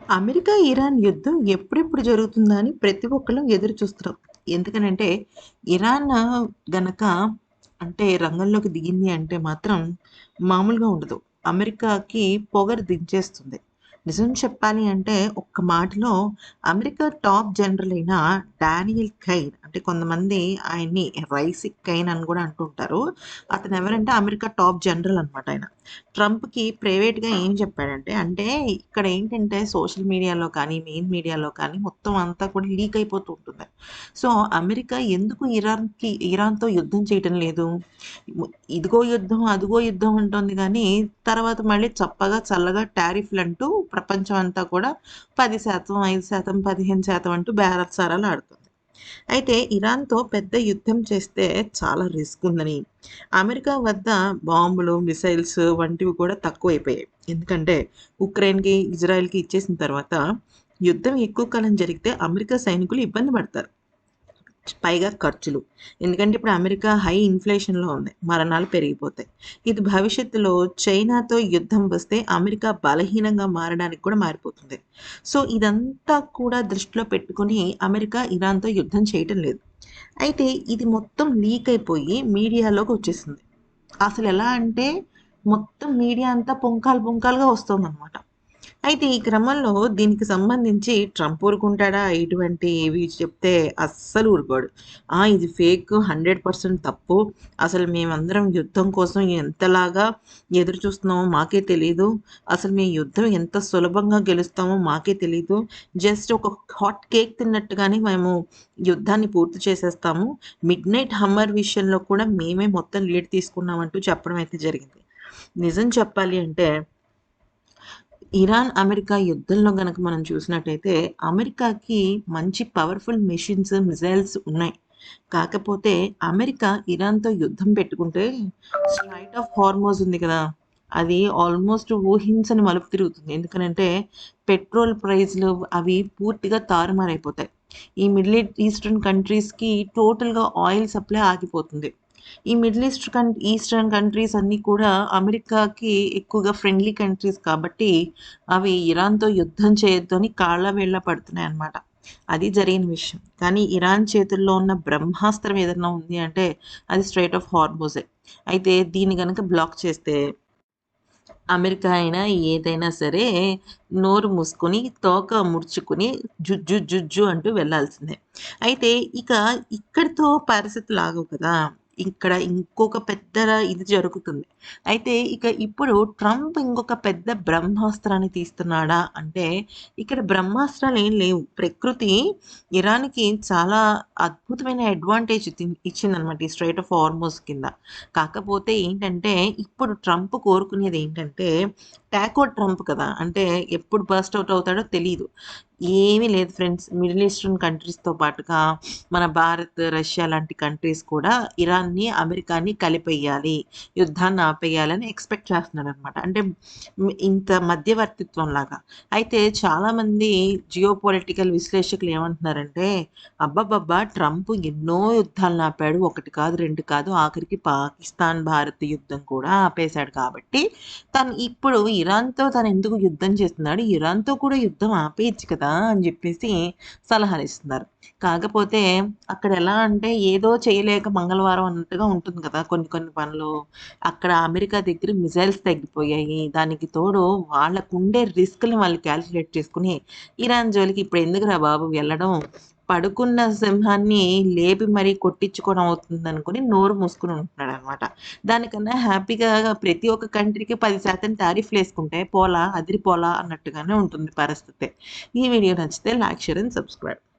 America, Iran యుద్ధం ఎప్పుడెప్పుడు జరుగుతుందా అని ప్రతి ఒక్కళ్ళు ఎదురు చూస్తున్నారు. ఎందుకనంటే ఇరాన్ గనక అంటే రంగంలోకి దిగింది అంటే మాత్రం మామూలుగా ఉండదు. అమెరికాకి పొగరు దించేస్తుంది. నిజం చెప్పాలి అంటే ఒక్క మాటలో అమెరికా టాప్ జనరల్ అయిన డానియల్ కైన్ అంటే కొంతమంది ఆయన్ని రైసిక్ కైన్ అని కూడా అంటుంటారు. అతను ఎవరంటే అమెరికా టాప్ జనరల్ అనమాట ఆయన. ట్రంప్‌కి ప్రైవేట్‌గా ఏం చెప్పాడంటే, అంటే ఇక్కడ ఏంటంటే సోషల్ మీడియాలో కానీ, మెయిన్ మీడియాలో కానీ మొత్తం అంతా కూడా లీక్ అయిపోతూ ఉంటుంది. సో, అమెరికా ఎందుకు ఇరాన్‌తో యుద్ధం చేయటం లేదు? ము ఇదిగో యుద్ధం, అదిగో యుద్ధం అంటోంది గానీ, తర్వాత మళ్ళీ చప్పగా చల్లగా టారిఫ్‌లంటూ ప్రపంచం అంతా కూడా 10% 5% 15% అంటూ బేరసారాలు ఆడుతుంది. అయితే ఇరాన్‌తో పెద్ద యుద్ధం చేస్తే చాలా రిస్క్ ఉందని, అమెరికా వద్ద బాంబులు, మిసైల్స్ వంటివి కూడా తక్కువైపోయాయి. ఎందుకంటే ఉక్రెయిన్‌కి, ఇజ్రాయెల్‌కి ఇచ్చేసిన తర్వాత యుద్ధం ఎక్కువ కాలం జరిగితే అమెరికా సైనికులు ఇబ్బంది పడతారు. పైగా ఖర్చులు. ఎందుకంటే ఇప్పుడు అమెరికా హై ఇన్‌ఫ్లేషన్‌లో ఉంది. మరణాలు పెరిగిపోతాయి. ఇది భవిష్యత్తులో చైనాతో యుద్ధం వస్తే అమెరికా బలహీనంగా మారడానికి కూడా మారిపోతుంది. సో, ఇదంతా కూడా దృష్టిలో పెట్టుకొని అమెరికా ఇరాన్‌తో యుద్ధం చేయటం లేదు. అయితే ఇది మొత్తం లీక్ అయిపోయి మీడియాలోకి వచ్చేసింది. అసలెలా అంటే మొత్తం మీడియా అంతా పుంకాలు పుంకాలుగా వస్తోందనమాట. అయితే ఈ క్రమంలో దీనికి సంబంధించి ట్రంప్ ఊరుకుంటాడా? ఇటువంటివి చెప్తే అస్సలు ఊరుకోడు. ఇది ఫేక్ 100% తప్పు. అసలు మేమందరం యుద్ధం కోసం ఎంతలాగా ఎదురు చూస్తున్నామో మాకే తెలీదు. అసలు మేము యుద్ధం ఎంత సులభంగా గెలుస్తామో మాకే తెలీదు. జస్ట్ ఒక హాట్ కేక్ తిన్నట్టుగానే మేము యుద్ధాన్ని పూర్తి చేసేస్తాము. మిడ్‌నైట్ హమ్మర్ విషయంలో కూడా మేమే మొత్తం లీడ్ తీసుకున్నామంటూ చెప్పడం అయితే జరిగింది. నిజం చెప్పాలి అంటే ఇరాన్, అమెరికా యుద్ధంలో గనక మనం చూసినట్టయితే, అమెరికాకి మంచి పవర్‌ఫుల్ మెషిన్స్, మిసైల్స్ ఉన్నాయి. కాకపోతే అమెరికా ఇరాన్‌తో యుద్ధం పెట్టుకుంటే స్ట్రైట్ ఆఫ్ హార్మోజ్ ఉంది కదా! అది ఆల్మోస్ట్ ఊహించని మలుపు తిరుగుతుంది. ఎందుకనంటే పెట్రోల్ ప్రైస్‌లు అవి పూర్తిగా తారుమారైపోతాయి. ఈ మిడిల్ ఈస్టర్న్ కంట్రీస్‌కి టోటల్‌గా ఆయిల్ సప్లై ఆగిపోతుంది. ఈ మిడిల్ ఈస్టర్న్ కంట్రీస్ అన్నీ కూడా అమెరికాకి ఎక్కువగా ఫ్రెండ్లీ కంట్రీస్ కాబట్టి అవి ఇరాన్‌తో యుద్ధం చేయొద్దు అని కాళ్ళ వేళ్ళ పడుతున్నాయన్నమాట. అది జరిగిన విషయం. కానీ ఇరాన్ చేతుల్లో ఉన్న బ్రహ్మాస్త్రం ఏదన్నా ఉంది అంటే అది స్ట్రెయిట్ ఆఫ్ హార్మోజే. అయితే దీన్ని గనక బ్లాక్ చేస్తే అమెరికా అయినా ఏదైనా సరే నోరు మూసుకొని, తోక ముడుచుకొని జుజ్జు జుజ్జు అంటూ వెళ్ళాల్సిందే. అయితే ఇక ఇక్కడితో పరిస్థితులు ఆగవు కదా! ఇక్కడ ఇంకొక పెద్ద ఇది జరుగుతుంది. అయితే ఇక ఇప్పుడు ట్రంప్ ఇంకొక పెద్ద బ్రహ్మాస్త్రాన్ని తీస్తున్నాడా అంటే, ఇక్కడ బ్రహ్మాస్త్రాలేం లేవు. ప్రకృతి ఇరాన్‌కి చాలా అద్భుతమైన అడ్వాంటేజ్ ఇచ్చిందనమాట. ఈ స్ట్రెయిట్ ఆఫ్ హార్మోస్ కింద. కాకపోతే ఏంటంటే, ఇప్పుడు ట్రంప్ కోరుకునేదేంటంటే, టాకో ట్రంప్ కదా! అంటే ఎప్పుడు బర్స్ట్ ఔట్ అవుతాడో తెలీదు. ఏమీ లేదు ఫ్రెండ్స్. మిడిల్ ఈస్టర్న్ కంట్రీస్‌తో పాటుగా మన భారత్, రష్యా లాంటి కంట్రీస్ కూడా ఇరాన్‌ని, అమెరికాని కలిపేయాలి. యుద్ధాన్ని ఆపేయాలని ఎక్స్‌పెక్ట్ చేస్తున్నాడనమాట. అంటే ఇంత మధ్యవర్తిత్వంలాగా. అయితే చాలామంది జియోపొలిటికల్ విశ్లేషకులు ఏమంటున్నారంటే, అబ్బబ్బబ్బా! ట్రంప్ ఎన్నో యుద్ధాలను ఆపాడు. 1 కాదు, 2 కాదు. ఆఖరికి పాకిస్తాన్, భారత్ యుద్ధం కూడా ఆపేశాడు కాబట్టి, ఇప్పుడు తనెందుకు యుద్ధం చేస్తున్నాడు? ఇరాన్‌తో కూడా యుద్ధం ఆపేయొచ్చు కదా! అని జెప్పేసి సలహాలిస్తున్నారు. కాకపోతే అక్కడెలా అంటే ఏదో చేయలేక మంగళవారం అన్నట్టుగా ఉంటుంది కదా! కొన్ని కొన్ని పనులు. అక్కడ అమెరికా దగ్గర మిసైల్స్ తగ్గిపోయాయి. దానికి తోడు వాళ్ళకుండే రిస్క్‌ని వాళ్ళు కాలిక్యులేట్ చేసుకొని, ఇరాన్ జోలికి ఇప్పుడెందుకురా బాబు వెళ్ళడం, పడుకున్న సింహాన్ని లేపి మరీ కొట్టించుకోవడం అవుతుందనుకుని నోరు మూసుకొని ఉంటున్నాడనమాట. దానికన్నా హ్యాపీగా ప్రతి ఒక్క కంట్రీకి 10% టారిఫ్‌లేసుకుంటే పోలా, అదిరిపోలా అన్నట్టుగానే ఉంటుంది పరిస్థితి. ఈ వీడియో నచ్చితే లైక్, షేర్ అండ్ సబ్స్క్రైబ్.